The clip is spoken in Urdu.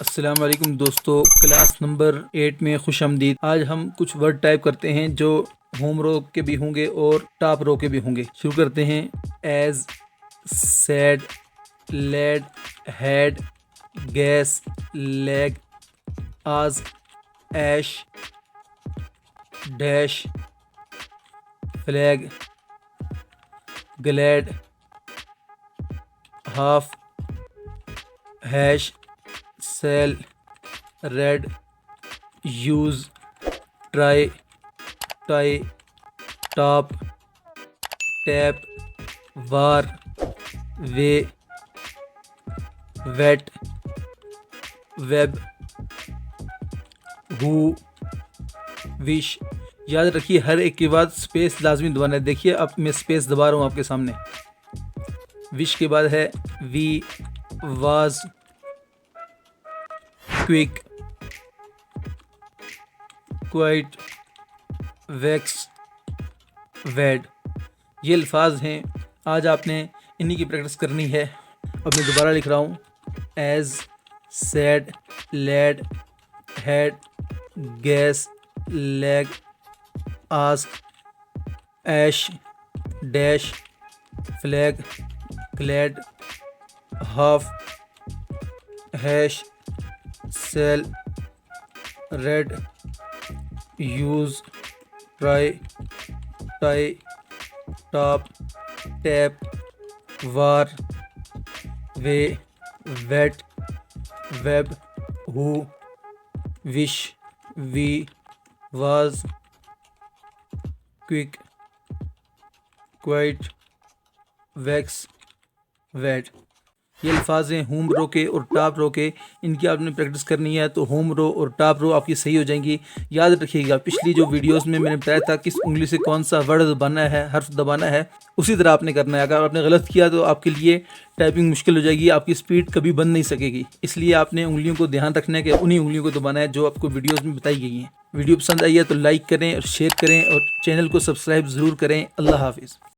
السلام علیکم دوستو، کلاس نمبر 8 میں خوش آمدید۔ آج ہم کچھ ورڈ ٹائپ کرتے ہیں جو ہوم رو کے بھی ہوں گے اور ٹاپ رو کے بھی ہوں گے۔ شروع کرتے ہیں۔ As, sad, lead, head, gas, leg, as, ash, dash, flag, glad, half, hash, sell, red, use, try, tie, top, tap, war, way, wet, web, who, wish. یاد رکھیے ہر ایک کے بعد سپیس لازمی دبانا ہے۔ دیکھیے اب میں سپیس دبا رہا ہوں آپ کے سامنے۔ وش کے بعد ہے we, was, quick, quite, wax, wed. یہ الفاظ ہیں، آج آپ نے انہی کی پریکٹس کرنی ہے۔ اب میں دوبارہ لکھ رہا ہوں۔ As, sad, lead, head, gas, leg, ask, ash, dash, flag, glad, half, hash, sell, red, use, try, tie, top, tap, war, way, wet, web, who, wish, we, was, quick, quite, wax, wed. یہ الفاظ ہیں ہوم رو کے اور ٹاپ رو کے۔ ان کی آپ نے پریکٹس کرنی ہے تو ہوم رو اور ٹاپ رو آپ کی صحیح ہو جائیں گی۔ یاد رکھیے گا پچھلی جو ویڈیوز میں نے بتایا تھا کس انگلی سے کون سا ورڈ دبانا ہے، حرف دبانا ہے، اسی طرح آپ نے کرنا ہے۔ اگر آپ نے غلط کیا تو آپ کے لیے ٹائپنگ مشکل ہو جائے گی، آپ کی سپیڈ کبھی بن نہیں سکے گی۔ اس لیے آپ نے انگلیوں کو دھیان رکھنا ہے کہ انہی انگلیوں کو دبانا ہے جو آپ کو ویڈیوز میں بتائی گئی ہیں۔ ویڈیو پسند آئی ہے تو لائک کریں اور شیئر کریں اور چینل کو سبسکرائب ضرور کریں۔ اللہ حافظ۔